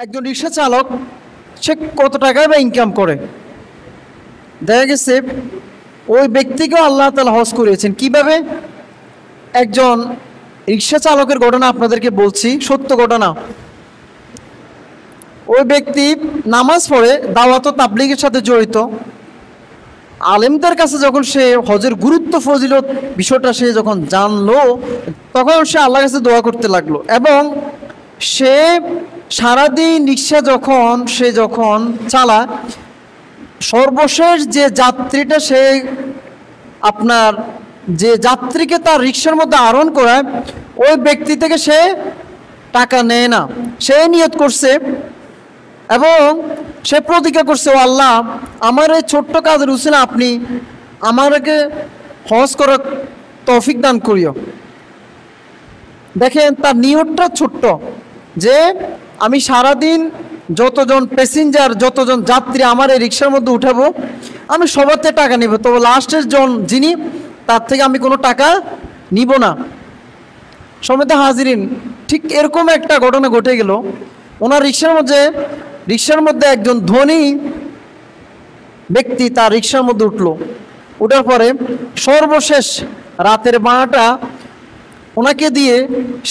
একজন রিক্সা চালক সে কত টাকায় বা ইনকাম করে। দেখা গেছে ওই ব্যক্তিকেও আল্লাহ তাআলা হজ করিয়েছেন। কিভাবে? একজন রিক্সা চালকের ঘটনা আপনাদেরকে বলছি, সত্য ঘটনা। ওই ব্যক্তি নামাজ পড়ে, দাওয়াত ও তাবলীগের সাথে জড়িত। আলেমদের কাছে যখন সে হজের গুরুত্ব ফজিলত বিষয়টা সে যখন জানলো, তখন সে আল্লাহর কাছে দোয়া করতে লাগলো। এবং সে সারাদিন রিক্সা যখন চালায়, সর্বশেষ যে যাত্রীটা সে আপনার যে যাত্রীকে তার রিক্সার মধ্যে আরোহণ করায়, ওই ব্যক্তি থেকে সে টাকা নেয় না। সে নিয়ত করছে এবং সে প্রতিজ্ঞা করছে, ও আল্লাহ, আমার এই ছোট্ট কাজের উসিলা আপনি আমাকে হজ করার তৌফিক দান করিও। দেখেন তার নিয়তটা ছোট্ট, যে আমি সারাদিন যতজন প্যাসেঞ্জার, যতজন যাত্রী আমার এই রিক্সার মধ্যে উঠাবো, আমি সবার থেকে টাকা নিব, তবে লাস্টের যিনি, তার থেকে আমি কোনো টাকা নিব না। সমেত হাজিরিন, ঠিক এরকম একটা ঘটনা ঘটে গেল। ওনার রিক্সার মধ্যে একজন ধনী ব্যক্তি তার রিক্সার মধ্যে উঠলো। ওঠার পরে সর্বশেষ রাতের ভাড়াটা ওনাকে দিয়ে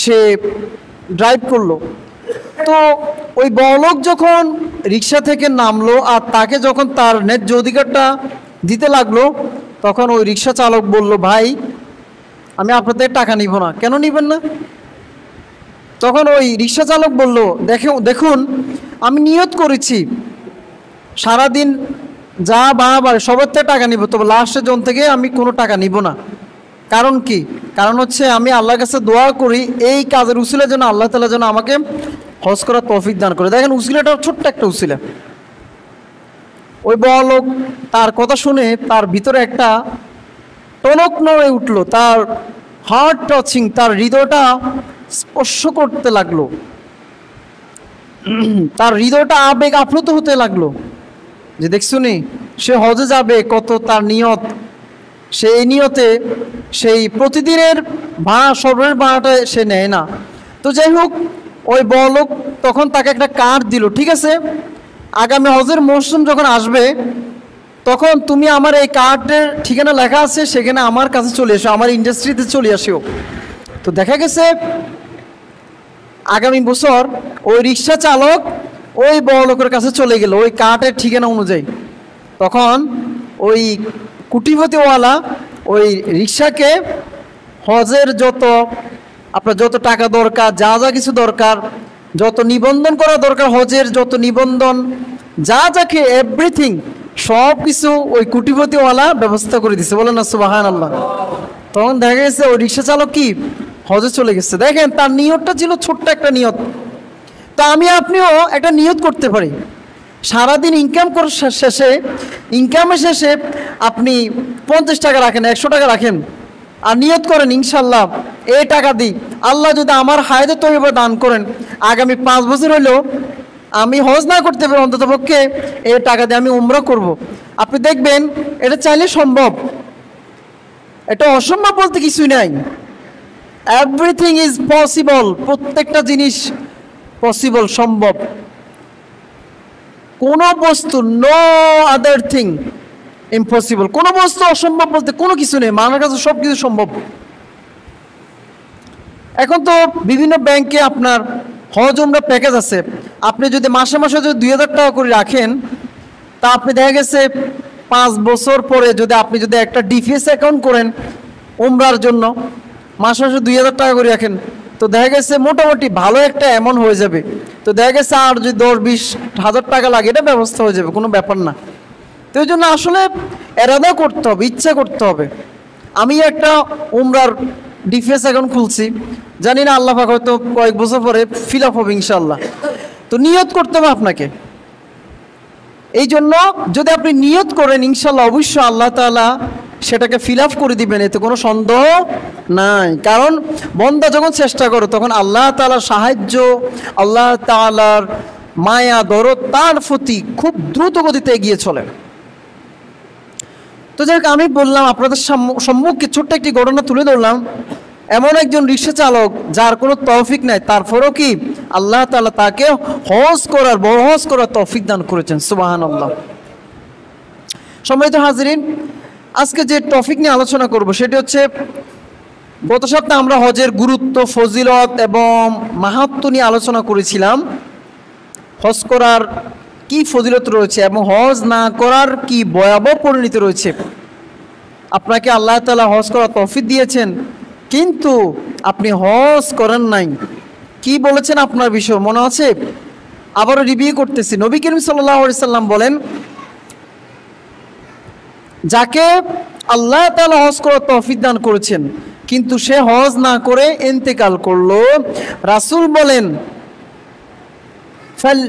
সে ড্রাইভ করলো। তো ওই বড়লোক যখন রিক্সা থেকে নামলো আর তাকে যখন তার ন্যায্য অধিকারটা দিতে লাগলো, তখন ওই রিক্সা চালক বলল, ভাই, আমি আপনাদের টাকা নিব না। কেন নিবেন না? তখন ওই রিক্সা চালক বলল, দেখুন, আমি নিয়ত করেছি সারাদিন যা বাড়াবার সবার থেকে টাকা নিব, তবে লাস্টের জন থেকে আমি কোনো টাকা নিব না। কারণ কি? কারণ হচ্ছে আমি আল্লাহর কাছে দোয়া করি এই কাজের উসিলার জন্য আল্লাহ তাআলা যেন আমাকে হজ করার তৌফিক দান করে। দেখেন উসিলাটা ছোট্ট একটা উসিলা। ওই বড় লোক তার কথা শুনে তার ভিতরে একটা টনক নড়ে উঠলো, তার হার্ট টাচিং, তার হৃদয়টা স্পর্শ করতে লাগলো, তার হৃদয়টা আবেগ আপ্লুত হতে লাগলো যে দেখছুনি সে হজে যাবে, কত তার নিয়ত, সেই নিয়তে সেই প্রতিদিনের ভাড়া, সর্বশেষ ভাড়াটা সে নেয় না। তো যাই হোক, ওই বড়লোক তখন তাকে একটা কার্ড দিল, ঠিক আছে, আগামী হজের মৌসুম যখন আসবে তখন তুমি আমার এই কার্ডের ঠিকানা লেখা আছে, সেখানে আমার কাছে চলে এসো, আমার ইন্ডাস্ট্রিতে চলে আসিও। তো দেখা গেছে আগামী বছর ওই রিক্সা চালক ওই বড়লোকের কাছে চলে গেল ওই কার্ডের ঠিকানা অনুযায়ী। তখন ওই কুটিপতিওয়ালা ওই রিক্সাকে হজের যত টাকা দরকার, যা যা কিছু দরকার, যত নিবন্ধন করা দরকার, হজের যত নিবন্ধন, যাকে এভরিথিং সব কিছু ওই কুটিপতিওয়ালা ব্যবস্থা করে দিছে। বলেন না সুবহানাল্লাহ। তখন দেখা গেছে ওই রিক্সা চালক কি হজে চলে গেছে। দেখেন তার নিয়তটা ছিল ছোট্ট একটা নিয়ত। তা আমি আপনিও একটা নিয়ত করতে পারি। সারাদিন ইনকামের শেষে আপনি 50 টাকা রাখেন, 100 টাকা রাখেন, আর নিয়ত করেন, ইনশাল্লাহ এই টাকা দিই, আল্লাহ যদি আমার হায়াতে তৈবা দান করেন, আগামী 5 বছর হলেও আমি হজ না করতে পারি, অন্তত পক্ষে এই টাকা দিয়ে আমি উমরা করব। আপনি দেখবেন এটা চাইলে সম্ভব, এটা অসম্ভব বলতে কিছুই নাই। এভরিথিং ইজ পসিবল, প্রত্যেকটা জিনিস পসিবল, সম্ভব। কোনো বস্তু, নো আদার থিং ইম্পসিবল, কোনো বস্তু অসম্ভব বলতে কোনো কিছু নেই, মানুষের কাছে সব কিছু সম্ভব। এখন তো বিভিন্ন ব্যাংকে আপনার হজ উমরা প্যাকেজ আছে, আপনি যদি মাসে মাসে যদি 2000 টাকা করে রাখেন, তা আপনি দেখা গেছে 5 বছর পরে আপনি যদি একটা ডিফিএস অ্যাকাউন্ট করেন উমরার জন্য, মাসে মাসে 2000 টাকা করে রাখেন, তো দেখা গেছে মোটামুটি ভালো একটা অ্যামাউন্ট হয়ে যাবে। তো দেখা গেছে আর যদি 10-20 হাজার টাকা লাগে, এটা ব্যবস্থা হয়ে যাবে, কোনো ব্যাপার না। তো এই জন্য আসলে এরাদা করতে হবে, ইচ্ছা করতে হবে। আমি একটা উমরার ডিফেন্স অ্যাকাউন্ট খুলছি, জানি না আল্লাহ পাক হয়তো কয়েক বছর পরে ফিল আপ হবে ইনশাল্লাহ। তো নিয়ত করতে হবে আপনাকে। এই জন্য যদি আপনি নিয়ত করেন, ইনশাল্লাহ অবশ্যই আল্লাহ তাআলা সেটাকে ফিল আপ করে দিবেন, এতে কোনো সন্দেহ নাই। কারণ বন্দা যখন চেষ্টা করে, তখন আল্লাহ তাআলার সাহায্য, আল্লাহ তাআলার মায়া দরদ তার প্রতি খুব দ্রুত গতিতে এগিয়ে চলে। তো যাই হোক, আমি বললাম আপনাদের সম্মুখে ছোট্ট একটি ঘটনা তুলে ধরলাম। এমন একজন রিক্সা চালক যার কোনো তৌফিক নাই, তারপরেও কি আল্লাহ তাআলা তাকে বড় হজ করার তৌফিক দান করেছেন। সুবহানাল্লাহ। সম্মানিত হাজিরিন, আজকে যে টপিক নিয়ে আলোচনা করব সেটি হচ্ছে, গত সপ্তাহে আমরা হজের গুরুত্ব, ফজিলত এবং মাহাত্ম্য নিয়ে আলোচনা করেছিলাম। হজ করার কি ফজিলত রয়েছে এবং হজ না করার কি ভয়াবহ পরিণতি রয়েছে। আপনাকে আল্লাহ তাআলা হজ করার তৌফিক দিয়েছেন, কিন্তু আপনি হজ করেন নাই। কি বলেছেন আপনার বিষয় মনে আছে? আবারও রিভিউ করতেছি। নবী করিম সাল্লাল্লাহু আলাইহি সাল্লাম বলেন, যাকে আল্লাহ তাআলা হজ করার তৌফিক দান করেছেন কিন্তু সে হজ না করে ইন্তেকাল করলো, রাসূল বলেন ফাল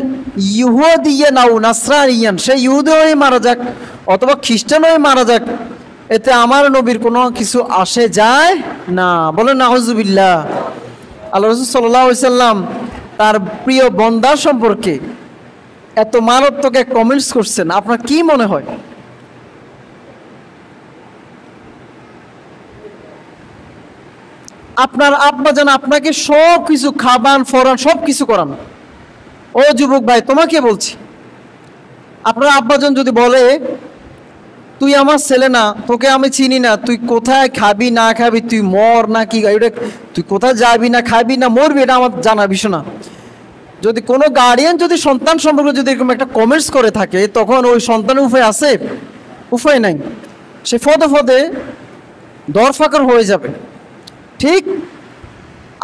ইহুদিয়ান আও নাসরানিয়ান, সে ইহুদি হয়ে মারা যাক অথবা খ্রিস্টান হয়ে মারা যাক, এতে আমার নবীর কোনো কিছু আসে যায় না। বলেন নাউজুবিল্লাহ। আল্লাহ রাসূল সাল্লাল্লাহু আলাইহি সাল্লাম তার প্রিয় বান্দার সম্পর্কে এত মারাত্মক এক কমেন্টস করছেন, আপনার কি মনে হয়? আপনার আব্বা জান আপনাকে সব কিছু খাবান ফরান সব কিছু করান। ও যুবক ভাই, তোমাকে বলছি, আপনার আব্বাজন যদি বলে তুই আমার ছেলে না, তোকে আমি চিনি না, তুই কোথায় খাবি না খাবি, তুই মর না কি, তুই কোথায় যাবি না খাবি না মরবি, এটা আমার জানা বিষয় না। যদি কোনো গার্ডিয়ান যদি সন্তান সম্পর্কে যদি এরকম একটা কমেন্টস করে থাকে, তখন ওই সন্তানের উপায় আছে? উপায় নাই, সে ফদে ফদে দরফাকর হয়ে যাবে। ঠিক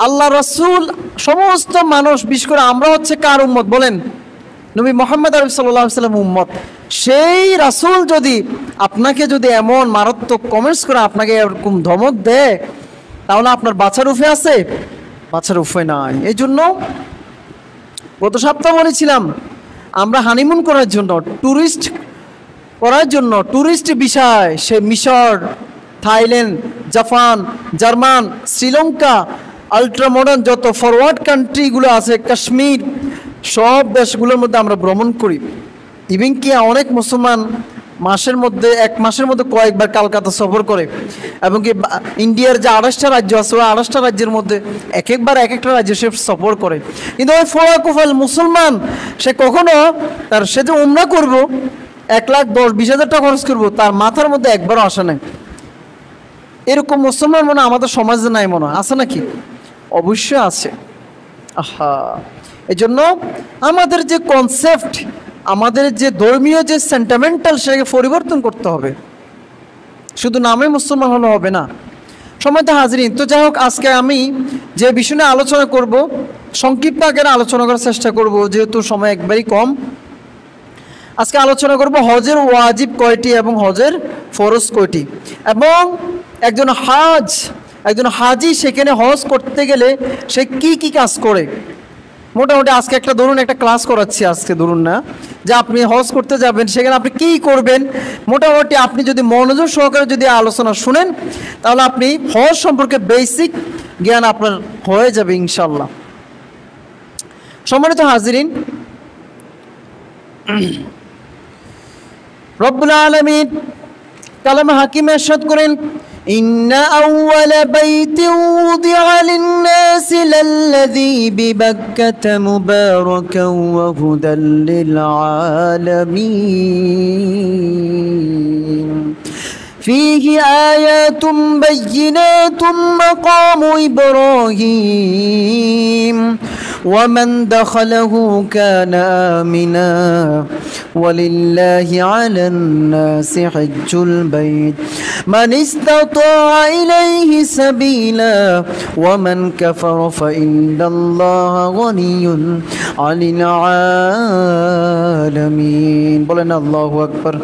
আল্লাহ রাসূল সমস্ত মানুষ, বিশেষ করে আমরা হচ্ছে কার উম্মত বলেন? নবী মুহাম্মদ আরবি সাল্লাল্লাহু আলাইহি ওয়াসাল্লাম উম্মত। সেই রাসূল যদি আপনাকে যদি এমন মারাত্মক কমেন্টস করে আপনাকে এরকম ধমক দেয়, তাহলে আপনার বাঁচার উপায় আছে? বাঁচার উপায় নাই। এই জন্য গত সপ্তাহে বলেছিলাম, আমরা হানিমুন করার জন্য, ট্যুরিস্ট করার জন্য, ট্যুরিস্ট বিষয় সে মিশর, Thailand, Japan, German, Sri Lanka, ultra modern যত ফরওয়ার্ড কান্ট্রিগুলো আছে, কাশ্মীর, সব দেশগুলোর মধ্যে আমরা ভ্রমণ করি। ইভেন কি অনেক মুসলমান এক মাসের মধ্যে কয়েকবার কলকাতা সফর করে, এবং কি ইন্ডিয়ার যে 28টা রাজ্য আছে, ওই 28টা রাজ্যের মধ্যে এক একটা রাজ্য সে সফর করে। কিন্তু ওই ফোয়াকুফাল মুসলমান সে কখনো সে যে উমরা করবো 1,10,20,000 টাকা খরচ করবো, তার মাথার মধ্যে একবারও আসে নাই। এরকম মুসলমান মনে আমাদের সমাজে নাই, মনে আছে নাকি? অবশ্যই আছে। আহা, এই জন্য আমাদের যে কনসেপ্ট, আমাদের যে ধর্মীয় যে সেন্টিমেন্টাল, সেটাকে পরিবর্তন করতে হবে। শুধু নামে মুসলমান হলে হবে না। সম্মানিত হাজিরিন, তো যাই হোক, আজকে আমি যে বিষয় নিয়ে আলোচনা করব, সংক্ষিপ্ত আকারে আলোচনা করার চেষ্টা করব, যেহেতু সময় একবারই কম। আজকে আলোচনা করব হজের ওয়াজিব কয়টি এবং হজের ফরজ কয়টি, এবং একজন হাজি সেখানে হজ করতে গেলে সে কি কাজ করে। মোটামুটি আজকে একটা ক্লাস করাচ্ছি, আজকে ধরুন না যে আপনি হজ করতে যাবেন, সেখানে আপনি কি করবেন। মোটামুটি আপনি যদি মনোযোগ সহকারে যদি আলোচনা শুনেন, তাহলে আপনি হজ সম্পর্কে বেসিক জ্ঞান আপনার হয়ে যাবে ইনশাল্লাহ। সম্মানিত হাজিরিন, রব্বুল আলামিন কালামে হাকিমে ইরশাদ করেন, ইন্না আউওয়ালা বাইতিন উযিআ লিন-নাসি লাল্লাযী বিবাক্কাতা মুবারাকান ওয়া হুদাল লিল আলামিন ফীহি আয়াতুম বায়্যিনাতুম মাকামু ইব্রাহিম ومن دخله كان آمنا ولله على الناس حج البيت من استطاع إليه سبيلا ومن كفر فإن الله غني عن العالمين بولنا الله أكبر।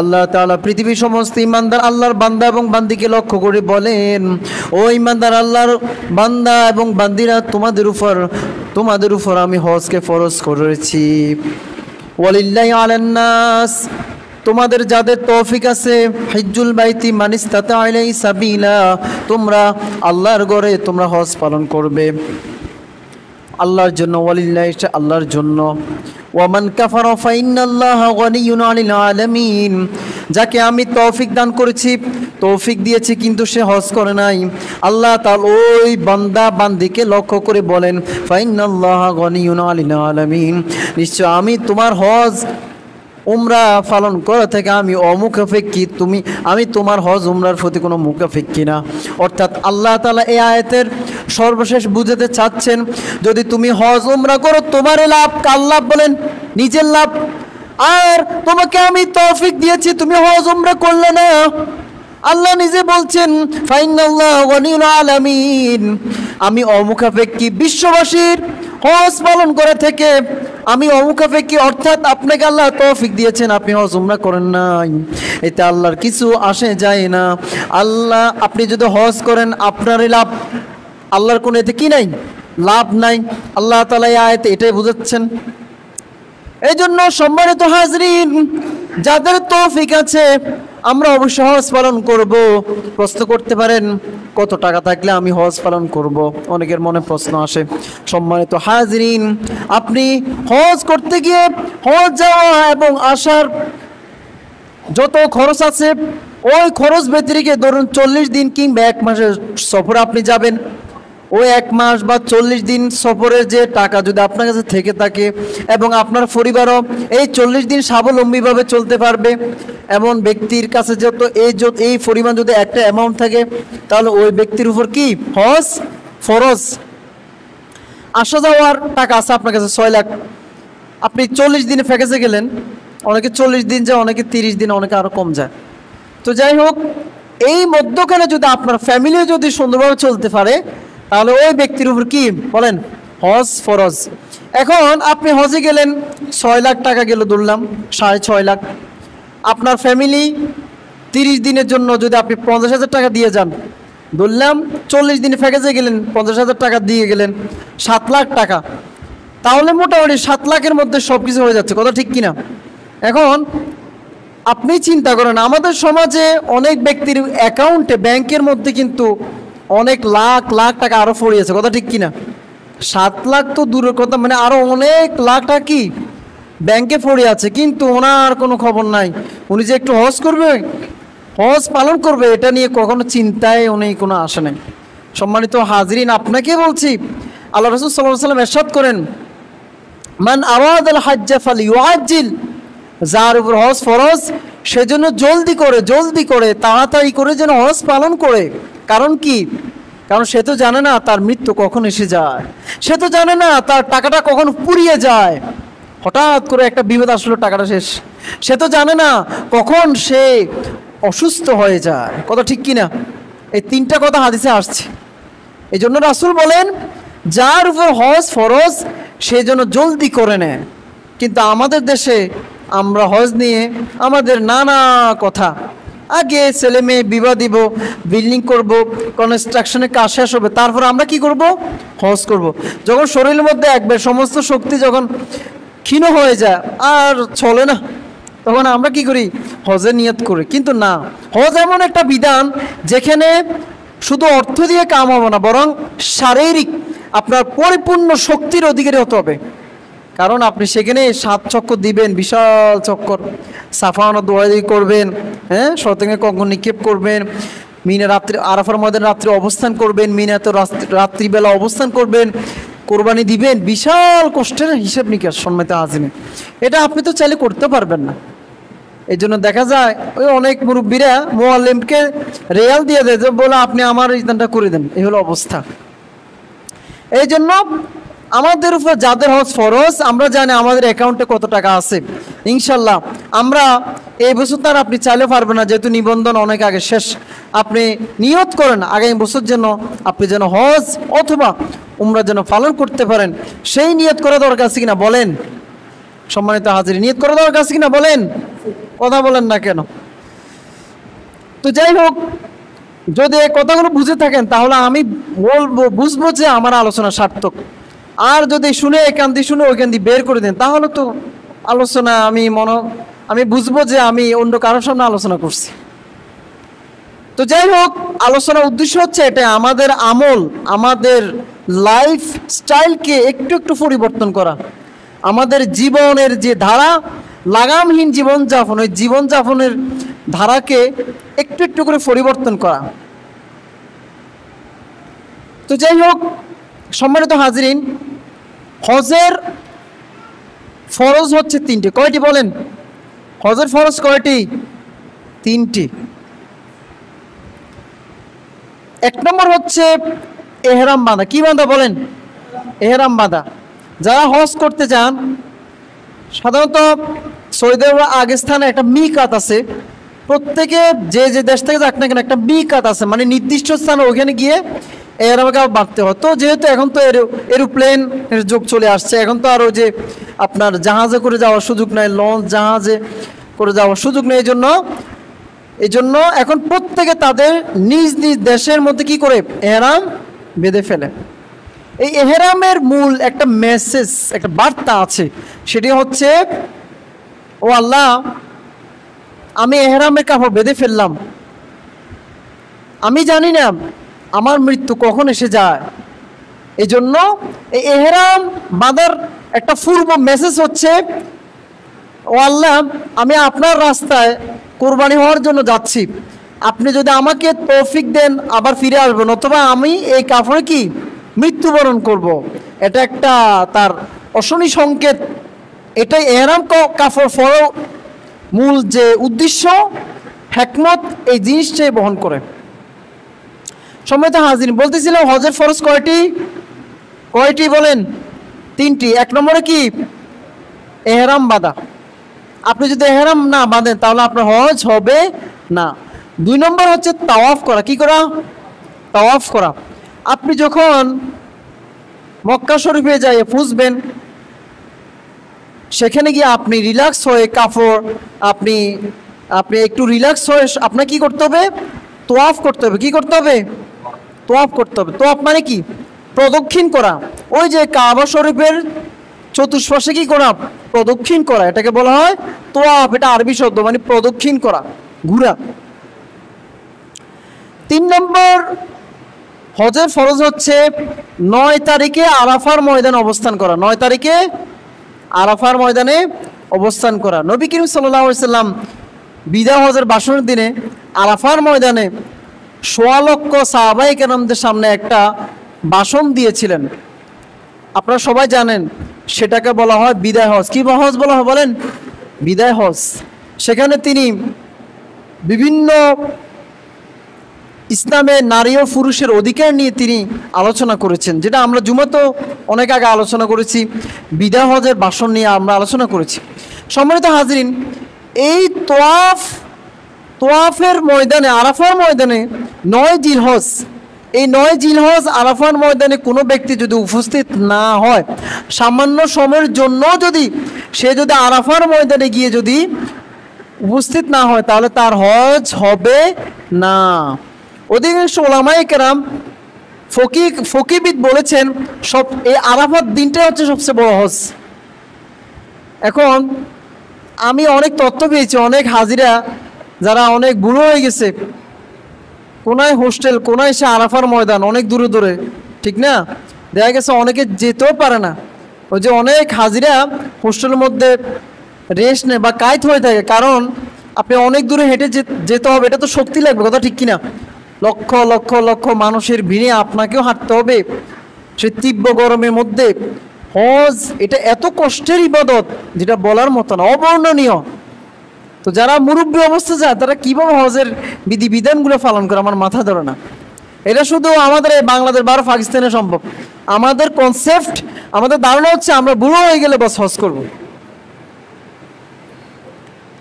আল্লাহ তাআলা পৃথিবীর সমস্ত ইমানদার আল্লাহর বান্দা এবং বান্দিকে লক্ষ্য করে বলেন, ও ইমানদার আল্লাহর বান্দা এবং বান্দিরা, তোমাদের উপর আমি হজকে ফরজ করেছি। ওয়ালিল্লাহি আলান নাস, তোমাদের যাদের তৌফিক আছে, হিজ্জুল বাইতি মান ইসতাতা ইলাইহি সাবিলা, তোমরা আল্লাহর ঘরে তোমরা হজ পালন করবে আল্লাহর জন্য। ওয়ালিল্লাহি, আল্লাহর জন্য। ওয়ামান কাফারা ফাইন্নাল্লাহা গনিয়্যুন আনিল আলামিন। যাকে আমি তৌফিক দান করেছি, তৌফিক দিয়েছি, কিন্তু সে হজ করে নাই, আল্লাহ তাআলা ওই বান্দা বান্দিকে লক্ষ্য করে বলেন ফাইন্নাল্লাহা গনিয়্যুন আনিল আলামিন, নিশ্চয় আমি তোমার হজ উমরা পালন করা থেকে আমি অমুখাপেক্ষী, আমি তোমার হজ উমরার প্রতি কোনো মুখাপেক্ষী না। অর্থাৎ আল্লাহ তাআলা এই আয়াতের সর্বশেষ বুঝাতে চাচ্ছেন, যদি তুমি হজ উমরা করো তোমার লাভ, কার লাভ বলেন? নিজের লাভ। আর তোমাকে আমি তৌফিক দিয়েছি, তুমি হজ উমরা করলে না, আল্লাহ নিজে বলছেন ফাইনাল্লাহু গনিয়্যুন আলামিন, আমি অমুখাপেক্ষী, বিশ্ববাসীর হজ পালন করা থেকে আমি অমুখাপেক্ষী। অর্থাৎ আপনাকে আল্লাহ তৌফিক দিয়েছেন, আপনি হজ উমরা করেন নাই, এতে আল্লাহর কিছু আসে যায় না। আল্লাহ, আপনি যদি হজ করেন আপনারই লাভ, আল্লাহর কোনো এতে কি নাই, লাভ নাই। আল্লাহ তাআলা এই আয়াতে এটাই বুঝাচ্ছেন। এই জন্য সম্মানিত হাজরিন, যাদের তৌফিক আছে আমরা অবশ্যই হজ পালন করব। প্রশ্ন করতে পারেন কত টাকা থাকলে আমি হজ পালন করব, অনেকের মনে প্রশ্ন আসে। সম্মানিত হাজরিন, আপনি হজ করতে গিয়ে হজ যাওয়া এবং আসার যত খরচ আছে ওই খরচ ব্যতিরেকে ধরুন 40 দিন কিংবা 1 মাসের সফরে আপনি যাবেন, ওই 1 মাস বা 40 দিন সফরের যে টাকা যদি আপনার কাছে থেকে থাকে এবং আপনার পরিবারও এই 40 দিন স্বাবলম্বীভাবে চলতে পারবে, এমন ব্যক্তির কাছে যত এই পরিমাণ যদি একটা অ্যামাউন্ট থাকে, তাহলে ওই ব্যক্তির উপর কি হজ ফরজ। আসা যাওয়ার টাকা আছে আপনার কাছে 6 লাখ, আপনি 40 দিনে প্যাকেজে গেলেন, অনেকে 40 দিন যায়, অনেকে 30 দিন, অনেকে আরও কম যায়। তো যাই হোক, এই মধ্যখানে যদি আপনার ফ্যামিলিও যদি সুন্দরভাবে চলতে পারে, তাহলে ওই ব্যক্তির উপর কি বলেন হজ ফরজ। এখন আপনি হজে গেলেন, 6 লাখ টাকা গেল, ধরলাম 6.5 লাখ। আপনার ফ্যামিলি 30 দিনের জন্য যদি আপনি 50,000 টাকা দিয়ে যান, ধরলাম 40 দিনে প্যাকেজে গেলেন, 50,000 টাকা দিয়ে গেলেন, 7 লাখ টাকা। তাহলে মোটামুটি 7 লাখের মধ্যে সব কিছু হয়ে যাচ্ছে, কথা ঠিক কিনা? এখন আপনি চিন্তা করেন, আমাদের সমাজে অনেক ব্যক্তির অ্যাকাউন্টে ব্যাংকের মধ্যে কিন্তু অনেক লাখ লাখ টাকা আরও পড়িয়েছে, কথা ঠিক কিনা? 7 লাখ তো দূরের কথা, মানে আরও অনেক লাখ টাকা কি ব্যাংকে পড়ে আছে, কিন্তু ওনার কোনো খবর নাই। উনি যে একটু হজ করবে, হজ পালন করবে, এটা নিয়ে কখনো চিন্তায় উনি কোনো আসে নাই। সম্মানিত হাজরিন, আপনাকে বলছি, আল্লাহ রাসূল সাল্লাল্লাহু আলাইহি ওয়াসাল্লাম ইরশাদ করেন, মান আরাদাল হাজ্জা ফালইউআজ্জিল, যার উপর হজ ফরজ সেজন্য জলদি করে তাড়াতাড়ি করে যেন হজ পালন করে। কারণ কি? কারণ সে তো জানে না তার মৃত্যু কখন এসে যায়, সে তো জানে না তার টাকাটা কখন পুড়িয়ে যায়, হঠাৎ করে একটা বিপদ আসলো টাকাটা শেষ, সে তো জানে না কখন সে অসুস্থ হয়ে যায়, কথা ঠিক কিনা? এই 3টা কথা হাদিসে আসছে। এই জন্য রাসূল বলেন, যার উপর হজ ফরজ সে যেন জলদি করে নেয়। কিন্তু আমাদের দেশে আমরা হজ নিয়ে আমাদের নানা কথা, আগে ছেলে মেয়ে বিবাহ দিব, বিল্ডিং করব, কনস্ট্রাকশনের কাজ শেষ হবে, তারপর আমরা কি করব? হজ করব। যখন শরীরের মধ্যে একবার সমস্ত শক্তি যখন ক্ষীণ হয়ে যায়, আর চলে না, তখন আমরা কি করি? হজের নিয়ত করি। কিন্তু না, হজ এমন একটা বিধান যেখানে শুধু অর্থ দিয়ে কাম হবে না, বরং শারীরিক আপনার পরিপূর্ণ শক্তির অধিকারী হতে হবে। কারণ আপনি সেখানে 7 চক্কর দিবেন, বিশাল চক্কর, সাফাওয়ানা দোয়াই করবেন, হ্যাঁ, শতঙ্গে কঙ্কন নিক্ষেপ করবেন, মিনা রাত্রি আরাফার মধ্যে রাত্রে অবস্থান করবেন, মিনাতে রাত্রিবেলা অবস্থান করবেন, কোরবানি দিবেন, বিশাল কষ্টের হিসেব নিকাশ। সম্মানিত হাজিরিন, এটা আপনি তো চাইলে করতে পারবেন না। এই জন্য দেখা যায় ওই অনেক মুরব্বীরা মুআল্লিমকে রেয়াল দিয়ে দেয়, যে বলে আপনি আমার রিটার্নটা করে দেন, এই হলো অবস্থা। এই জন্য আমাদের উপর যাদের হজ ফরজ, আমরা জানি আমাদের অ্যাকাউন্টে কত টাকা আছে। ইনশাল্লাহ আমরা এই বছর তার আপনি চাইলে পারবেন না, যেহেতু নিবন্ধন অনেক আগে শেষ। আপনি নিয়ত করেন আগামী বছর যেন আপনি যেন হজ অথবা উমরা যেন পালন করতে পারেন, সেই নিয়ত করা দরকার আছে কিনা বলেন? সম্মানিত হাজির, নিয়ত করা দরকার আছে কিনা বলেন? কথা বলেন না কেন? তো যাই হোক, যদি এই কথাগুলো বুঝে থাকেন তাহলে আমি বুঝবো যে আমার আলোচনা সার্থক। আর যদি শুনে এখান দিয়ে শুনে ওইখান দিয়ে বের করে দেন, তাহলে তো আলোচনা আমি বুঝবো যে আমি অন্য কারোর সামনে আলোচনা করছি। তো যাই হোক, আলোচনার উদ্দেশ্য হচ্ছে এটা, আমাদের আমল, আমাদের লাইফ স্টাইলকে একটু একটু পরিবর্তন করা। আমাদের জীবনের যে ধারা, লাগামহীন জীবনযাপন, ওই জীবনযাপনের ধারাকে একটু একটু করে পরিবর্তন করা। তো যাই হোক, সম্মানিত হাজরিন, হজের ফরজ হচ্ছে 3টি। কয়টি বলেন? হজের ফরজ কয়টি? 3টি। 1 নম্বর হচ্ছে এহরাম বাঁধা। কি বাঁধা বলেন? এহরাম বাঁধা। যারা হজ করতে যান, সাধারণত সৌদি আরব আগস্থানে একটা মিকাত আছে। প্রত্যেকে যে যে দেশ থেকে যাক না কেন একটা মিকাত আছে, মানে নির্দিষ্ট স্থানে ওখানে গিয়ে এহরামকে বাঁধতে হয়। তো যেহেতু এখন তো এরোপ্লেন যুগ চলে আসছে, এখন তো আরও যে আপনার জাহাজে করে যাওয়ার সুযোগ নেই, লঞ্চ জাহাজে করে যাওয়ার সুযোগ নেই। এই জন্য এখন প্রত্যেকে তাদের নিজ নিজ দেশের মধ্যে কি করে এহরাম বেঁধে ফেলে। এই এহরামের মূল একটা মেসেজ, একটা বার্তা আছে, সেটি হচ্ছে, ও আল্লাহ, আমি এহরামের কাপড় বেঁধে ফেললাম, আমি জানি না আমার মৃত্যু কখন এসে যায়। এই জন্য এই এহরাম বাঁধার একটা পূর্ব মেসেজ হচ্ছে, ও আল্লাহ, আমি আপনার রাস্তায় কোরবানি হওয়ার জন্য যাচ্ছি, আপনি যদি আমাকে তৌফিক দেন আবার ফিরে আসবেন, অথবা আমি এই কাপড়ে কি মৃত্যুবরণ করব। এটা একটা তার অশনি সংকেত। এটাই এহরাম কাপড় পরার মূল যে উদ্দেশ্য, হিকমত, এই জিনিসটাই বহন করে। সম্মানিত হাজির, বলতেছিলাম হজের ফরজ কয়টি? কয়টি বলেন? 3টি। 1 নম্বরে কি? এহরাম বাঁধা। আপনি যদি এহরাম না বাঁধেন তাহলে আপনার হজ হবে না। 2 নম্বর হচ্ছে তাওয়াফ করা। কি করা? তাওয়াফ করা। আপনি যখন মক্কা শরীফে যাই পুষবেন, সেখানে গিয়ে আপনি রিল্যাক্স হয়ে কাপড় আপনি একটু রিল্যাক্স হয়ে আপনাকে কি করতে হবে? তাওয়াফ করতে হবে। কি করতে হবে? তাওয়াফ করতে হবে। তাওয়াফ মানে কি? প্রদক্ষিণ করা। ওই যে কাবা শরীফের চতুষ্পাশে কি করা? প্রদক্ষিণ করা। এটাকে বলা হয় তাওয়াফ। এটা আরবি শব্দ, মানে প্রদক্ষিণ করা, ঘোরা। 3 নম্বর হজের ফরজ হচ্ছে 9 তারিখে আরাফার ময়দানে অবস্থান করা। 9 তারিখে আরাফার ময়দানে অবস্থান করা। নবী করিম সাল্লাল্লাহু আলাইহি সাল্লাম বিদায় হজের ভাষণের দিনে আরাফার ময়দানে 1.25 লক্ষ সাহাবায়ে কেরামদের সামনে একটা ভাষণ দিয়েছিলেন। আপনারা সবাই জানেন সেটাকে বলা হয় বিদায় হজ। কি হজ বলা হয় বলেন? বিদায় হজ। সেখানে তিনি বিভিন্ন ইসলামে নারী ও পুরুষের অধিকার নিয়ে তিনি আলোচনা করেছেন, যেটা আমরা জুমাতেও অনেক আগে আলোচনা করেছি। বিদায় হজের ভাষণ নিয়ে আমরা আলোচনা করেছি। সম্মানিত হাজরিন, এই তোয়াফের ময়দানে, আরাফার ময়দানে 9 জিলহজ, এই 9 জিলহজ আরাফার ময়দানে কোনো ব্যক্তি যদি উপস্থিত না হয়, সামান্য সময়ের জন্য সে যদি আরাফার ময়দানে গিয়ে যদি উপস্থিত না হয়, তাহলে তার হজ হবে না। অধিকাংশ ওলামায়ে কেরাম, ফকিবিদ বলেছেন এই আরাফাত দিনটাই হচ্ছে সবচেয়ে বড় হজ। এখন আমি অনেক তথ্য পেয়েছি, অনেক হাজিরা যারা অনেক বুড়ো হয়ে গেছে, কোনায় হোস্টেল, কোনায় সে আরাফার ময়দান, অনেক দূরে দূরে, ঠিক না? দেখা গেছে অনেকে যেতেও পারে না। ওই যে অনেক হাজিরা হোস্টেলের মধ্যে রেস্ট নেয় বা কাইত হয়ে থাকে, কারণ আপনি অনেক দূরে হেঁটে যেতে হবে, এটা তো শক্তি লাগবে, কথা ঠিক কিনা? লক্ষ লক্ষ লক্ষ মানুষের ভিড়ে আপনাকেও হাঁটতে হবে সে তীব্র গরমের মধ্যে। হজ এটা এত কষ্টের ইবাদত যেটা বলার মতো না, অবর্ণনীয়। তো যারা মুরব্বী অবস্থা যায় তারা কীভাবে হজের বিধিবিধানগুলো পালন করে আমার মাথা ধরে না। এটা শুধু আমাদের এই বাংলাদেশ বা পাকিস্তানে সম্ভব। আমাদের কনসেপ্ট, আমাদের ধারণা হচ্ছে আমরা বুড়ো হয়ে গেলে বাস হজ করব।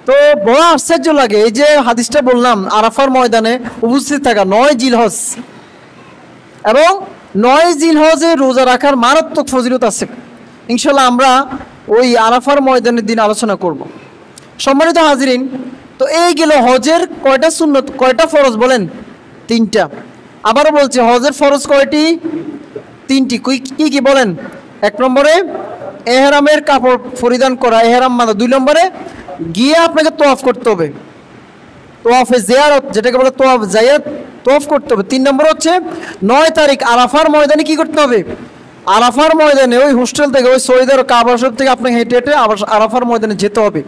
তো বড় আশ্চর্য লাগে, এই যে হাদিসটা বললাম, আরাফার ময়দানে উপস্থিত থাকা 9 জিলহজ, এবং 9 জিলহজে রোজা রাখার মারাত্মক ফজিলত আছে। ইনশাল্লাহ আমরা ওই আরাফার ময়দানের দিন আলোচনা করব। সম্মানিত হাজিরিন, তো এই গেল হজের কয়টা সুন্নত, কয়টা ফরজ বলেন? 3টা। আবারও বলছি, হজের ফরজ কয়টি? 3টি। কি কি বলেন? 1 নম্বরে এহরামের কাপড় পরিধান করা, এহরাম বাঁধা। 2 নম্বরে গিয়ে আপনাকে তোয়াফ করতে হবে, তোয়াফে জিয়ারত, যেটাকে বলে তোয়াফ জিয়ারত, তোয়াফ করতে হবে। 3 নম্বর হচ্ছে 9 তারিখ আরাফার ময়দানে কি করতে হবে? আরাফার ময়দানে ওই হোস্টেল থেকে ওই সৌদির কাবা শরীফ থেকে আপনাকে হেঁটে হেঁটে আবার আরাফার ময়দানে যেতে হবে,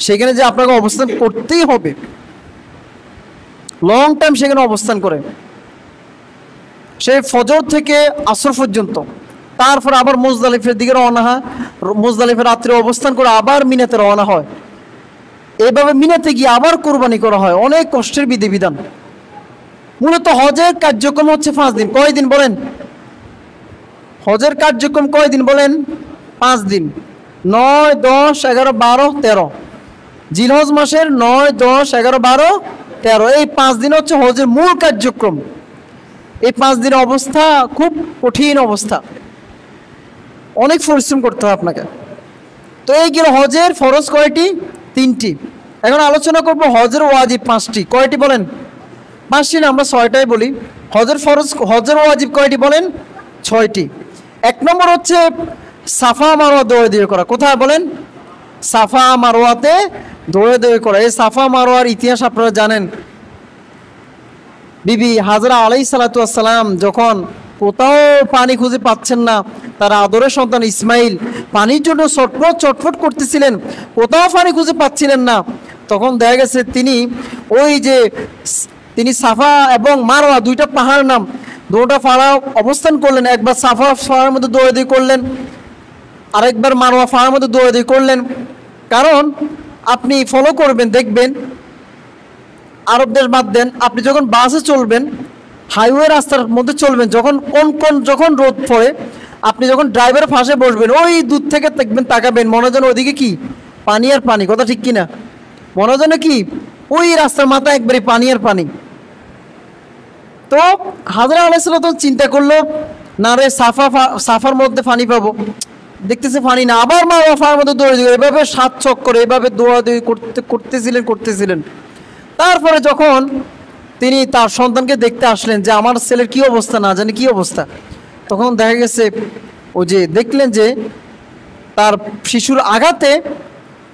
সেখানে যে আপনাকে অবস্থান করতেই হবে, লং টাইম সেখানে অবস্থান করে, সেই ফজর থেকে আসর পর্যন্ত। তারপর আবার মুজদালিফের দিকে রওনা হয়, মুজদালিফের রাত্রে অবস্থান করে আবার মিনাতে রওনা হয়। এইভাবে মিনাতে গিয়ে আবার কোরবানি করা হয়, অনেক কষ্টের বিধিবিধান। মূলত হজের কার্যক্রম হচ্ছে 5 দিন। কয় দিন বলেন? হজের কার্যক্রম কয় দিন বলেন? 5 দিন। 9, 10, 11, 12, 13। জিলহজ মাসের 9, 10, 11, 12, 13 এই 5 দিন হচ্ছে হজের মূল কার্যক্রম। এই 5 দিনের অবস্থা খুব কঠিন অবস্থা, অনেক পরিশ্রম করতে হয় আপনাকে। তো এই গেল হজের ফরজ কয়টি? 3টি। এখন আলোচনা করব হজের ওয়াজিব 5টি। কয়টি বলেন? 5টি না, আমরা 6টাই বলি। হজের ফরজ, হজের ওয়াজিব কয়টি বলেন? 6টি। 1 নম্বর হচ্ছে সাফা মারোয়া দৌড়ে করা। কোথায় বলেন? সাফা মারোয়াতে দৌড়ে করা। এই সাফা মারোয়ার ইতিহাস আপনারা জানেন। বিবি হাজরা আলাইহিস সালাতু ওয়াস সালাম যখন কোথাও পানি খুঁজে পাচ্ছেন না, তার আদরের সন্তান ইসমাইল পানির জন্য চটফট করতেছিলেন, কোথাও পানি খুঁজে পাচ্ছিলেন না, তখন দেখা গেছে তিনি সাফা এবং মারোয়া 2টা পাহাড় নাম, 2টা পাহাড় অবস্থান করলেন। একবার সাফা পাহাড়ের মধ্যে দৌড়াদৌড়ি করলেন, আরেকবার মারোয়া পাহাড়ের মধ্যে দৌড়াদৌড়ি করলেন। কারণ আপনি ফলো করবেন, দেখবেন আরব দেশ বাদ দেন, আপনি যখন বাসে চলবেন, হাইওয়ে রাস্তার মধ্যে চলবেন, যখন রোদ পড়ে, আপনি যখন ড্রাইভারের পাশে বসবেন, ওই দূর থেকে দেখবেন, তাকাবেন, মনে যেন ওদিকে কি পানি আর পানি। কথা ঠিক কিনা? মনে যেন কি ওই রাস্তার মাথা একবারে পানি আর পানি। তো হাজরা আলাইহিস সালাম চিন্তা করলো, না রে সাফার মধ্যে পানি পাবো, দেখতেছে পানি না, আবার মারোয়ার মধ্যে দৌড়ে এভাবে 7 চক্কর এভাবে দৌড়াদৌড়ি করতেছিলেন। তারপরে যখন তিনি তার সন্তানকে দেখতে আসলেন যে আমার ছেলের কি অবস্থা, না জানি কি অবস্থা, তখন দেখা গেছে দেখলেন যে তার শিশুর আঘাতে,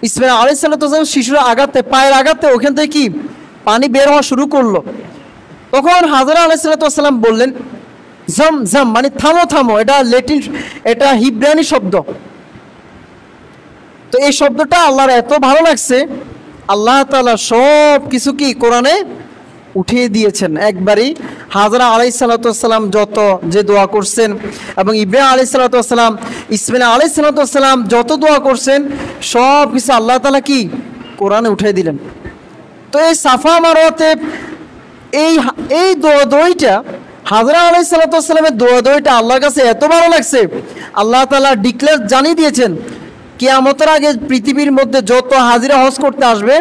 ইসমাইল আলাইহিস সালাম শিশুর আঘাতে, পায়ের আঘাতে ওখান থেকে কি পানি বের হওয়া শুরু করলো। তখন হাজরা আলাইহিস সালাম বললেন ঝম ঝম, মানে থামো থামো। এটা হিব্রানি শব্দ। তো এই শব্দটা আল্লাহর এত ভালো লাগছে, আল্লাহ তাআলা সব কিছু কি কোরআনে উঠিয়ে দিয়েছেন একবারই। হাজরা আলাইহিস সালাম যত যে দোয়া করছেন, এবং ইব্রাহিম আলাইহিস সালাম, ইসমাইল আলাইহিস সালাম যত দোয়া করছেন, সব কিছু আল্লাহ তাআলা কি কোরআনে উঠিয়ে দিলেন। তো এই সাফা মারওয়াতে এই দোয়াটা, হাজরা আলাইহিস সালামের দোয়াটা আল্লাহর কাছে এত ভালো লাগছে, আল্লাহ তাআলা ডিক্লেয়ার জানিয়ে দিয়েছেন, কিয়ামতের আগে পৃথিবীর মধ্যে যত হাজিরা হজ করতে আসবে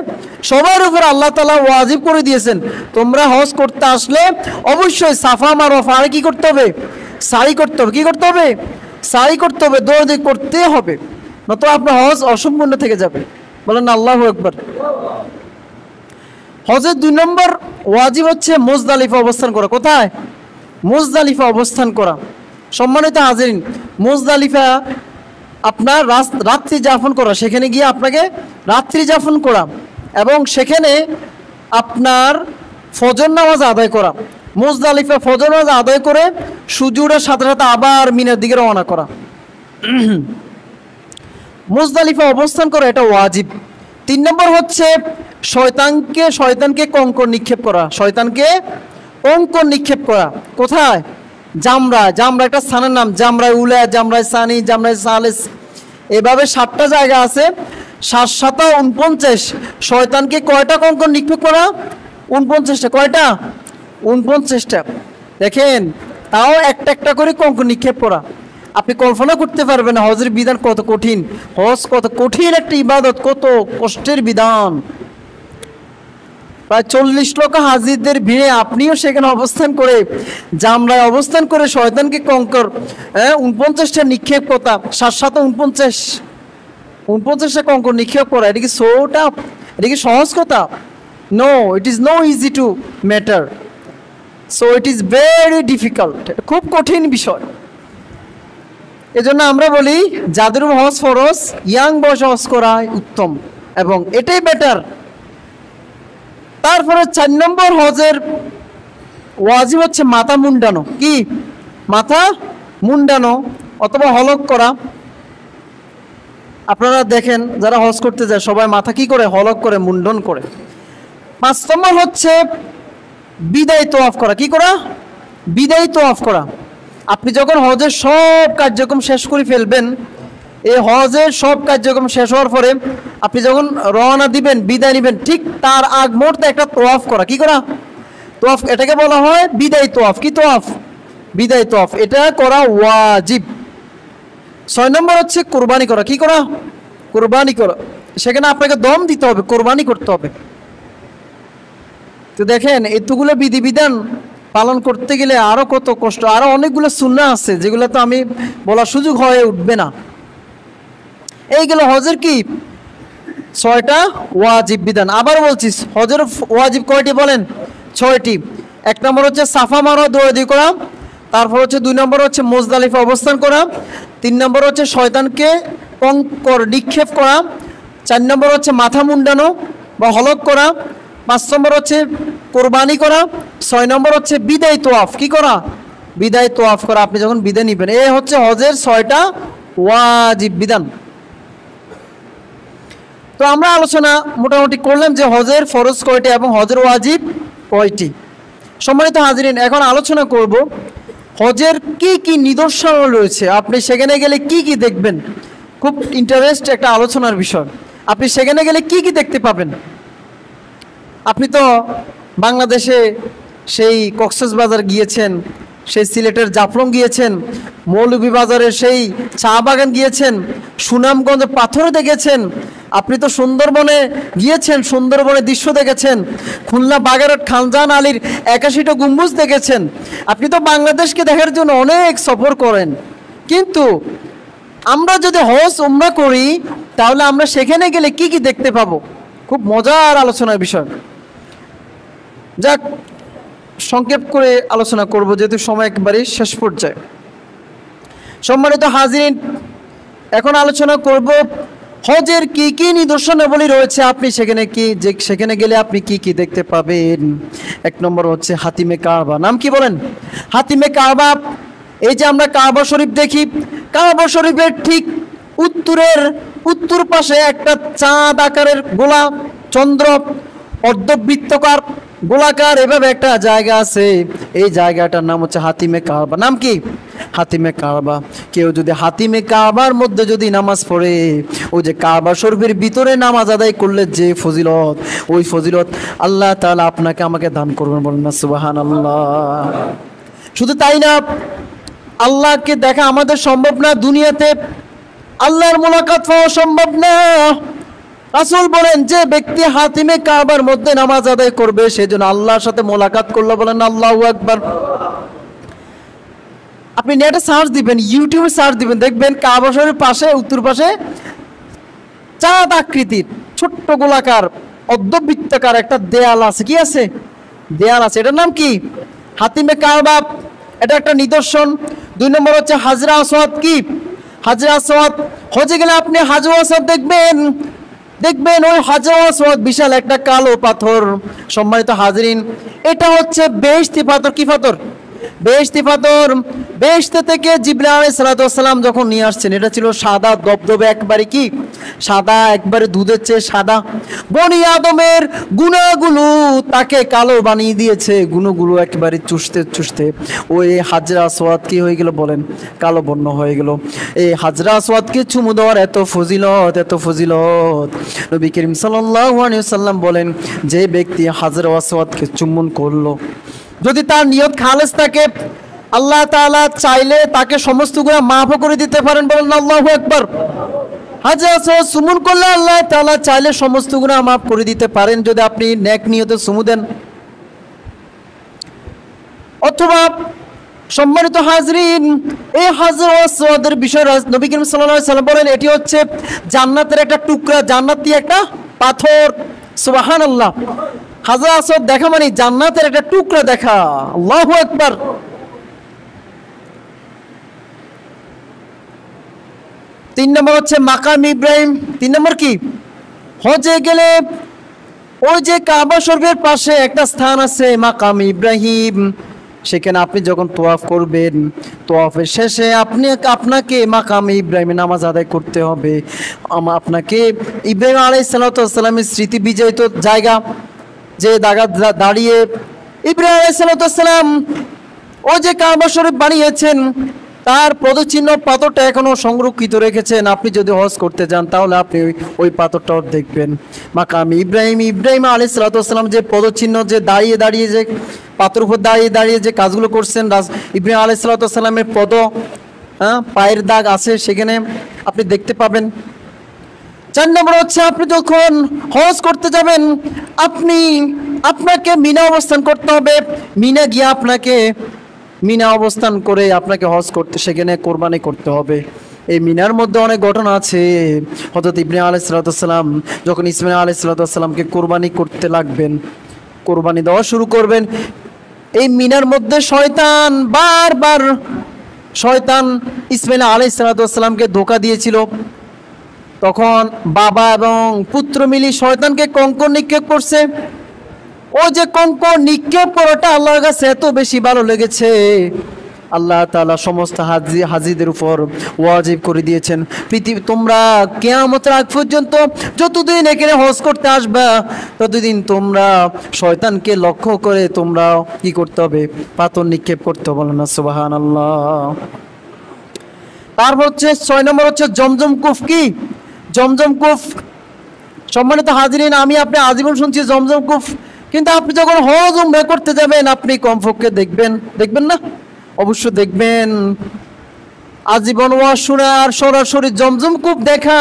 সবার উপর আল্লাহ তাআলা ওয়াজিব করে দিয়েছেন, তোমরা হজ করতে আসলে অবশ্যই সাফা মারওয়া পাহাড়ে কি করতে হবে? সাই করতে হবে। কি করতে হবে? সাই করতে হবে, দৌড়াদৌড়ি করতে হবে, নয়তো আপনার হজ অসম্পূর্ণ থেকে যাবে। বলেন আল্লাহু আকবার। হজের 2 নম্বর ওয়াজিব হচ্ছে মুজদালিফা অবস্থান করা। কোথায়? মুজদালিফা অবস্থান করা। সম্মানিত হাজিরিন, মুজদালিফা আপনার রাত্রি যাপন করা, সেখানে গিয়ে আপনাকে রাত্রি যাপন করা এবং সেখানে আপনার ফজর নামাজ আদায় করা। মুজদালিফা ফজর নামাজ আদায় করে সূর্য ওঠার সাথে সাথে আবার মিনার দিকে রওনা করা। মুজদালিফা অবস্থান করা এটা ওয়াজিব। 3 নম্বর হচ্ছে শয়তানকে কঙ্কর নিক্ষেপ করা। শয়তানকে কঙ্কর নিক্ষেপ করা কোথায়? জামরা একটা স্থানের নাম, জামরায় উলা, জামরায় সানি, জামরায় সালেস, এভাবে 7টা জায়গা আছে। 7 7 49 শয়তানকে কয়টা কঙ্কর নিক্ষেপ করা? 49টা। কয়টা? 49টা। দেখেন, তাও একটা করে কঙ্কর নিক্ষেপ করা। আপনি কল্পনা করতে পারবেন হজের বিধান কত কঠিন। হজ কত কঠিন একটা ইবাদত, কত কষ্টের বিধান। প্রায় 40 লক্ষ হাজিদের ভিড়ে আপনিও সেখানে অবস্থান করে, জামরায় অবস্থান করে শয়তানকে কঙ্কর 49টা নিক্ষেপ করা। 7 7 49টা কঙ্কর নিক্ষেপ করা, এটা কি সো টাফ? এটা কি সহজ কথা? No, it is no easy to matter, so it is very difficult. খুব কঠিন বিষয়। এজন্য আমরা বলি যাদের হজ ফরজ, ইয়াং বয়সে হজ করাই উত্তম এবং এটাই বেটার। তারপরে 4 নম্বর হজের ওয়াজিব হচ্ছে মাথা মুন্ডানো। কি? মাথা মুন্ডানো অথবা হলক করা। আপনারা দেখেন যারা হজ করতে যায় সবাই মাথা কি করে, হলক করে, মুন্ডন করে। 5 নম্বর হচ্ছে বিদায় তোয়াফ করা। কি করা? বিদায় তোয়াফ করা। আপনি যখন হজের সব কার্যক্রম শেষ করে ফেলবেন, এই হজের সব কার্যক্রম শেষ হওয়ার পরে আপনি যখন রওনা দিবেন, বিদায় নেবেন, ঠিক তার আগ মুহূর্তে একটা তোয়াফ করা। কি করা? তোয়াফ। এটাকে বলা হয় বিদায় তোয়াফ। কি তোয়াফ? বিদায় তোয়াফ। এটা করা ওয়াজিব। 6 নম্বর হচ্ছে কোরবানি করা। কি করা? কোরবানি করা। সেখানে আপনাকে দম দিতে হবে, কোরবানি করতে হবে। তো দেখেন এতগুলো বিধিবিধান পালন করতে গেলে আরো কত কষ্ট, আরো অনেকগুলো সুন্নাহ আছে যেগুলো তো আমি বলার সুযোগ হয়ে উঠবে না। এইগুলো হজের কি 6টা ওয়াজিব বিধান। আবার বলছি, হজের ওয়াজিব কয়টি বলেন? 6টি। 1 নম্বর হচ্ছে সাফা মারোয়া দৌড়াদৌড়ি করা। তারপর হচ্ছে 2 নম্বর হচ্ছে মুজদালিফা অবস্থান করা। 3 নম্বর হচ্ছে শয়তানকে কঙ্কর নিক্ষেপ করা। 4 নম্বর হচ্ছে মাথা মুন্ডানো বা হলক করা। 5 নম্বর হচ্ছে কোরবানি করা। 6 নম্বর হচ্ছে বিদায় তোয়াফ। কি করা? বিদায় তোয়াফ করা। আপনি যখন বিদায় নিবেন, এই হচ্ছে হজের 6টা ওয়াজিব বিধান। তো আমরা আলোচনা মোটামুটি করলাম যে হজের ফরজ কয়টি এবং হজের ওয়াজিব কয়টি। সম্মানিত হাজিরিন, এখন আলোচনা করব হজের কি কি নিদর্শন রয়েছে, আপনি সেখানে গেলে কি কি দেখবেন। খুব ইন্টারেস্ট একটা আলোচনার বিষয়। আপনি সেখানে গেলে কি কি দেখতে পাবেন। আপনি তো বাংলাদেশে সেই কক্সবাজার গিয়েছেন, সেই সিলেটের জাফলং গিয়েছেন, মৌলভীবাজারের সেই চা বাগান গিয়েছেন, সুনামগঞ্জ পাথর দেখেছেন। আপনি তো সুন্দরবনে গিয়েছেন, সুন্দরবনের দৃশ্য দেখেছেন। খুলনা বাগেরহাট খানজাহান আলীর 81টা গম্বুজ দেখেছেন। আপনি তো বাংলাদেশকে দেখার জন্য অনেক সফর করেন। কিন্তু আমরা যদি হজ উমরা করি তাহলে আমরা সেখানে গেলে কি কি দেখতে পাবো, খুব মজার আলোচনার বিষয়। যাক, সংক্ষেপ করে আলোচনা করব যেহেতু সময় একেবারেই শেষ পর্যায়ে। সম্মানিত হাজিরিন, এখন আলোচনা করব হজের কি কি নিদর্শনাবলী রয়েছে, আপনি সেখানে গেলে আপনি কি কি দেখতে পাবেন। 1 নম্বর হচ্ছে হাতিমে কাবা। নাম কি বলেন? হাতিমে কাবা। এই যে আমরা কাবা শরীফ দেখি, কাবা শরীফের ঠিক উত্তর পাশে একটা চাঁদ আকারের গোলা, চন্দ্র অর্ধবৃত্তকার গোলাকার এভাবে একটা জায়গা আছে। এই জায়গাটার নাম হচ্ছে হাতিমে কাবা। নাম কি? হাতিমে কাবা। কেউ যদি হাতিমে কাবার মধ্যে যদি নামাজ পড়ে, ওই যে কাবা শরীফের ভিতরে নামাজ আদায় করলে যে ফজিলত, ওই ফজিলত আল্লাহ তাআলা আপনাকে আমাকে দান করবেন। বলেন না সুবহানাল্লাহ। শুধু তাই না, আল্লাহকে দেখা আমাদের সম্ভব না, দুনিয়াতে আল্লাহর মুলাকাত পাওয়া সম্ভব না। রাসূল বলেন যে ব্যক্তি হাতিমে কাবার মধ্যে নামাজ আদায় করবে সেজন্য আল্লাহর সাথে মোলাকাত করলো। বলেন আল্লাহু আকবার। আপনি নেটে সার্চ দিবেন, ইউটিউবে সার্চ দিবেন, দেখবেন কাবা শরীফের পাশে উত্তর পাশে চাঁদ আকৃতির ছোট্ট গোলাকার অর্ধবৃত্তাকার একটা দেয়াল আছে। কি আছে? দেয়াল আছে। এটার নাম কি? হাতিমে কাবা। এটা একটা নিদর্শন। 2 নম্বর হচ্ছে হাজরা আসওয়াদ। কি? হাজরা আসওয়াদ। হজে গেলে আপনি হাজরা আসওয়াদ দেখবেন ওই হাজরা আসওয়াদ বিশাল একটা কালো পাথর। সম্মানিত হাজিরিন, এটা হচ্ছে বেহেশতি পাথর। কি পাথর? বেহেশতি পাথর। বেহেশত থেকে জিবরাইল আলাইহিস সালাম যখন নিয়ে আসছেন, এটা ছিল সাদা দবদবে, একবারে কি সাদা, একবারে দুধের চেয়ে সাদা। বনি আদমের গুনাহগুলো তাকে কালো বানিয়ে দিয়েছে। গুণগুলো একেবারে চুষতে ওই হাজরা আসওয়াদ কি হয়ে গেল বলেন? কালো বর্ণ হয়ে গেল। এই হাজরা আসওয়াদকে চুমু দেওয়ার এত ফজিলত। নবী করিম সাল্লাল্লাহু আলাইহি ওয়াসাল্লাম বলেন, যে ব্যক্তি হাজরা আসওয়াদকে চুম্বন করলো, যদি তার নিয়ত খালেস থাকে, আল্লাহ তাআলা চাইলে তাকে সমস্ত গুনাহ মাফ করে দিতে পারেন। বলেন আল্লাহু আকবার। হাজরা আসওয়াদ চুম্বন করলে আল্লাহ তাআলা চাইলে সমস্ত গুনাহ মাফ করে দিতে পারেন যদি আপনি নেক নিয়তে চুমু দেন। অথবা সম্মানিত হাজরিন, এই হাজরা আসওয়াদের বিষয়ে নবী করিম সাল্লাল্লাহু আলাইহি ওয়াসাল্লাম বলেন, এটি হচ্ছে জান্নাতের একটা টুকরা, জান্নাতি একটা পাথর। সুবহানাল্লাহ। হাজরা আসওয়াদ দেখা মানে জান্নাতের একটা টুকরা দেখা। আল্লাহু আকবার। তিন নম্বর হচ্ছে মাকাম ইব্রাহিম। 3 নম্বর কি? হজে গেলে ওই যে কাবা শরীফের পাশে একটা স্থান আছে মাকাম ইব্রাহিম, সেখানে আপনি যখন তোয়াফ করবেন, তোয়াফের শেষে আপনাকে মাকামে ইব্রাহিমে নামাজ আদায় করতে হবে। আপনাকে ইব্রাহিম আলাইহিস সালামের স্মৃতি বিজড়িত জায়গা যে দাঁড়িয়ে ইব্রাহিম আলাইহিস সালাম ও যে কাবা শরীফ বানিয়েছেন তার পদচিহ্ন পাথরটা এখনো সংরক্ষিত রেখেছেন। আপনি যদি হজ করতে যান তাহলে আপনি ওই পাথরটাও দেখবেন। মাকামে ইব্রাহিম আলাইহিস সালাম যে পদচিহ্ন, যে দাঁড়িয়ে যে পাথর উপর দাঁড়িয়ে যে কাজগুলো করছেন, ইব্রাহিম আলাইহিস সালামের পায়ের দাগ আছে, সেখানে আপনি দেখতে পাবেন। 4 নম্বর হচ্ছে, আপনি যখন হজ করতে যাবেন আপনাকে মিনা অবস্থান করতে হবে। মিনা গিয়ে মিনা অবস্থান করে আপনাকে হজ করতে, সেখানে কোরবানি করতে হবে। এই মিনার মধ্যে অনেক ঘটনা আছে। হযরত ইব্রাহিম আলাইহিস সালাম যখন ইসমাঈল আলাইহিস সালামকে কোরবানি করতে লাগবেন, কোরবানি দেওয়া শুরু করবেন, এই মিনার মধ্যে শয়তান ইসমাঈল আলাইহিস সালামকে ধোঁকা দিয়েছিল। তখন বাবা এবং পুত্র মিলে শয়তানকে কঙ্কর নিক্ষেপ করছে। ও যে কঙ্কর নিক্ষেপ করাটা আল্লাহর কাছে এত বেশি ভালো লেগেছে, আল্লাহ তাআলা সমস্ত হাজিদের উপর ওয়াজিব করে দিয়েছেন, তোমরা কিয়ামতের আগ পর্যন্ত যতদিন এখানে হজ করতে আসবা ততদিন তোমরা শয়তানকে লক্ষ্য করে তোমরা কি করতে হবে? পাথর নিক্ষেপ করতে হবে। বলেন না সুবহানাল্লাহ। তারপর হচ্ছে 6 নম্বর হচ্ছে জমজম কূপ। কি জমজম কূপ? সম্মানিত হাজিরিন, আমি আপনি আজীবন শুনছি জমজম কূপ, কিন্তু আপনি যখন হজ উমরা করতে যাবেন আপনি কমপক্ষে দেখবেন না? অবশ্য দেখবেন। আজীবন ওয়াজ শোনা আর সরাসরি জমজম কূপ দেখা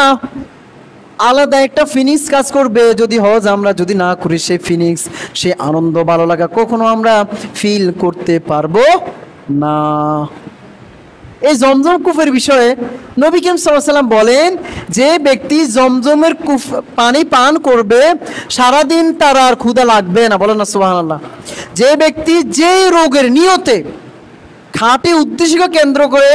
আলাদা একটা ফিলিংস কাজ করবে। যদি হজ আমরা যদি না করি, সেই ফিলিংস, সেই আনন্দ, ভালো লাগা কখনো আমরা ফিল করতে পারবো না। এই জমজম কূপের বিষয়ে নবী করিম সাল্লাল্লাহু আলাইহি ওয়াসাল্লাম বলেন, যে ব্যক্তি জমজমের কূপ পানি পান করবে সারাদিন তার আর ক্ষুধা লাগবে না। বলেন না সুবহানাল্লাহ। যে ব্যক্তি যে রোগের নিয়তে খাঁটি উদ্দেশ্যকে কেন্দ্র করে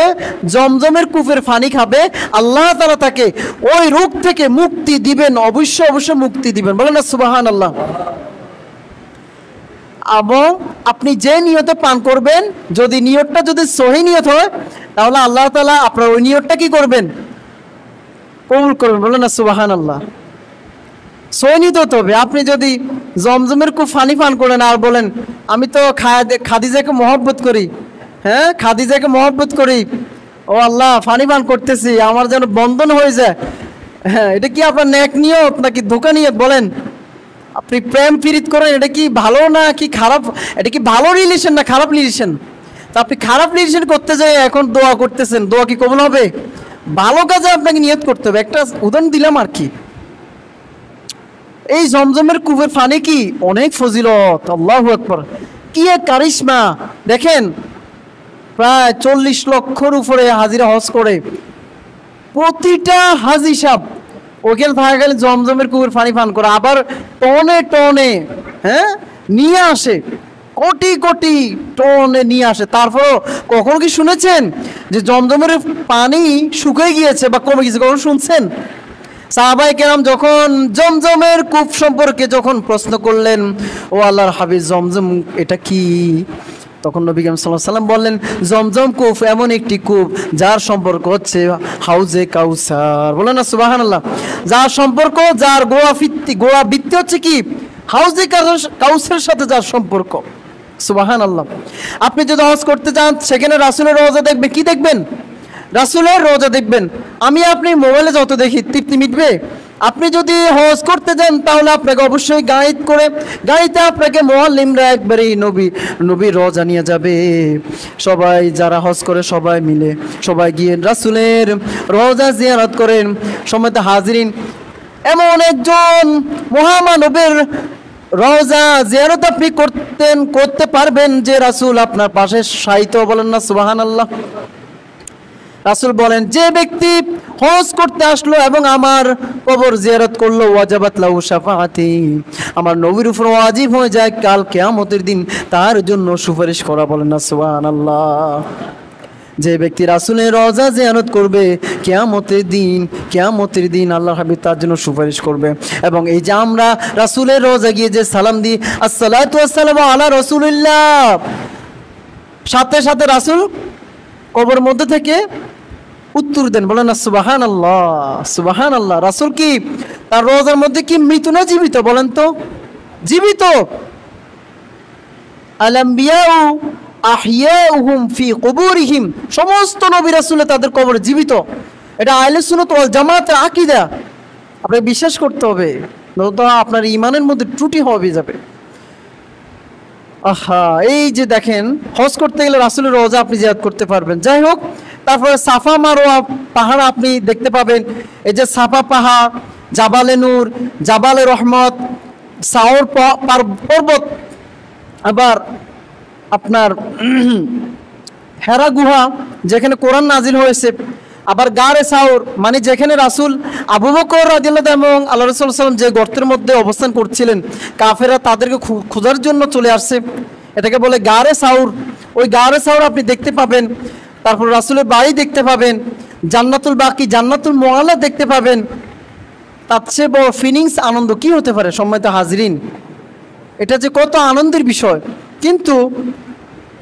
জমজমের কূপের পানি খাবে, আল্লাহ তাআলা তাকে ওই রোগ থেকে মুক্তি দিবেন, অবশ্যই মুক্তি দিবেন। বলেন না সুবহানাল্লাহ। এবং আপনি যে নিয়তে পান করবেন, যদি নিয়তটা সহি নিয়ত হয় তাহলে আল্লাহ তাআলা আপনার ওই নিয়তটা কি করবেন? কবুল করবেন। বলেন না সুবহানাল্লাহ। সহি নিয়ত হতে হবে। আপনি যদি জমজমের কূপ পানি পান করেন আর বলেন আমি তো খাদিজাকে মহব্বত করি, খাদিজাকে মহব্বত করি, ও আল্লাহ পানি পান করতেছি, আমার যেন বন্ধন হয়ে যায়, এটা কি আপনার নেক নিয়ত নাকি ধোঁকা নিয়ত? বলেন, আপনি প্রেম প্রীত করেন, এটা কি ভালো না কি খারাপ? এটা কি ভালো রিলেশন না খারাপ রিলেশন? তা আপনি খারাপ রিলেশন করতে যাই এখন দোয়া করতেছেন, দোয়া কি কবুল হবে? ভালো কাজে আপনাকে নিয়ত করতে হবে। একটা উদাহরণ দিলাম আর কি। এই জমজমের কূপের পানি কি অনেক ফজিলত, আল্লাহু আকবার, কি এক কারিশমা। দেখেন, প্রায় 40 লক্ষর উপরে হাজিরা হজ করে, প্রতিটা হাজি সাহেব ওখানে থাকা গেলে জমজমের কূপের পানি পান করে, আবার টনে নিয়ে আসে, কোটি টনে নিয়ে আসে। তারপরও কখনো কি শুনেছেন যে জমজমের পানি শুকিয়ে গিয়েছে বা কমে গেছে? কখনো শুনছেন? সাহাবায়ে কেরাম যখন জমজমের কূপ সম্পর্কে যখন প্রশ্ন করলেন, ও আল্লাহর হাবিব, জমজম এটা কি? তখন নবী করিম সাল্লাল্লাহু আলাইহি ওয়াসাল্লাম বললেন, জমজম কূপ এমন একটি কূপ যার সম্পর্ক হচ্ছে হাউজে কাউসার। বলেন না সুবহানাল্লাহ। যার সম্পর্ক, যার গোড়া ভিত্তি হচ্ছে কি? হাউজে কাউসারের সাথে যার সম্পর্ক। সুবহানাল্লাহ। আপনি যদি হজ করতে যান, সেখানে রাসূলের রওজা দেখবে, কি দেখবেন? রাসূলের রওজা দেখবেন। আমি আপনি মোবাইলে যত দেখি তৃপ্তি মিটবে? আপনি যদি হজ করতে যান তাহলে আপনাকে অবশ্যই গাড়িতে আপনাকে মুআল্লিমরা একবারেই নবী রওজা নিয়ে যাবে। সবাই যারা হজ করে সবাই গিয়ে রাসূলের রওজা জিয়ারত করেন। সম্মানিত হাজিরিন, এমন একজন মহামানবের রওজা জিয়ারত আপনি করতে পারবেন যে রাসূল আপনার পাশে শায়িত। বলেন না সুবহানাল্লাহ। রাসূল বলেন, যে ব্যক্তি হজ করতে আসলো এবং আমার কবর জিয়ারত করলো, ওয়াজাবাত লাহু শাফাআতি, আমার নবীর উপর ওয়াজিব হয়ে যায় কাল কিয়ামতের দিন তার জন্য সুপারিশ করা। বলেন না সুবহানাল্লাহ। যে ব্যক্তি রাসূলের রওজা জিয়ারত করবে, কিয়ামতের দিন আল্লাহর হাবিব তার জন্য সুপারিশ করবে। এবং এই যে আমরা রাসূলের রওজা গিয়ে যে সালাম দিই, আসসালাতু ওয়াসসালামু আলা রাসূলিল্লাহ, সাথে সাথে রাসূল কবরের মধ্যে থেকে উত্তর দেন, বলেন না সুবহানাল্লাহ সুবহানাল্লাহ। রাসূল কি তার রওজার মধ্যে কি মৃত না জীবিত? বলেন তো, জীবিত। আল আম্বিয়াউ আহইয়াউহুম ফি কুবুরিহিম, সমস্ত নবী রাসূল তাদের কবরে জীবিত। এটা আহলে সুন্নাত ওয়াল জামাতের আকীদা, আপনি বিশ্বাস করতে হবে, নয়তো আপনার ঈমানের মধ্যে ত্রুটি হবে যাবে। আহা, এই যে দেখেন, হজ করতে গেলে রাসূলের রওজা আপনি জিয়ারত করতে পারবেন। যাই হোক, তারপরে সাফা মারোয়া পাহাড় আপনি দেখতে পাবেন। এই যে সাফা পাহাড়, জাবালে নূর, জাবালে রহমত, সাওর পর্বত, আবার আপনার হেরা গুহা যেখানে কোরআন নাজিল হয়েছে, আবার গারে সাউর মানে যেখানে রাসূল আবু বকর রাদিয়াল্লাহু তাআলা এবং আল্লাহ রাসূল সাল্লাল্লাহু আলাইহি ওয়াসাল্লাম যে গর্তের মধ্যে অবস্থান করছিলেন, কাফেররা তাদেরকে খোঁজার জন্য চলে আসছে, এটাকে বলে গারে সাউর। ওই গারে সাউর আপনি দেখতে পাবেন। তারপর রাসূলের বাড়ি দেখতে পাবেন, জান্নাতুল বাকি, জান্নাতুল মুআল্লা দেখতে পাবেন। তার চেয়ে বড় ফিলিংস আনন্দ কি হতে পারে সম্মানিত হাজরিন? এটা যে কত আনন্দের বিষয়। কিন্তু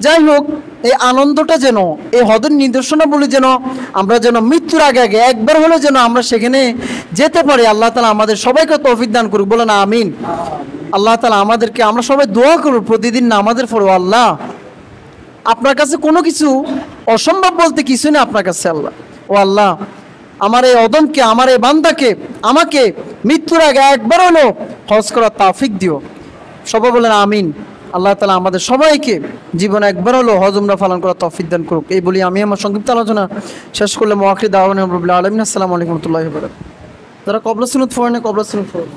যাই হোক, এই আনন্দটা যেন, এই হজের নিদর্শনাবলী যেন আমরা যেন মৃত্যুর আগে আগে একবার হলে যেন আমরা সেখানে যেতে পারি। আল্লাহ তাআলা আমাদের সবাইকে তৌফিক দান করুক, বলেন আমিন। আল্লাহ তাআলা আমাদেরকে, আমরা সবাই দোয়া করব প্রতিদিন নামাজের পর, আল্লাহ আপনার কাছে কোনো কিছু অসম্ভব বলতে কিছু নেই আপনার কাছে। আল্লাহ, ও আল্লাহ, আমার এই অদমকে, আমার এই বান্দাকে, আমাকে মৃত্যুর আগে একবার হলো হজ করার তৌফিক দিও। সবাই বলেন আমিন। আল্লাহ তাআলা আমাদের সবাইকে জীবনে একবার হলো হজ উমরা পালন করার তৌফিক দান করুক। এই বলি আমি আমার সংক্ষিপ্ত আলোচনা শেষ করলে। মুআখির দাওয়ানা রাব্বিল আলামিন। আসসালামু আলাইকুম ওয়া রাহমাতুল্লাহি ওয়া বারাকাতুহু। যারা কবর সুন্নাত পড়েন, কবর সুন্নাত পড়ুন।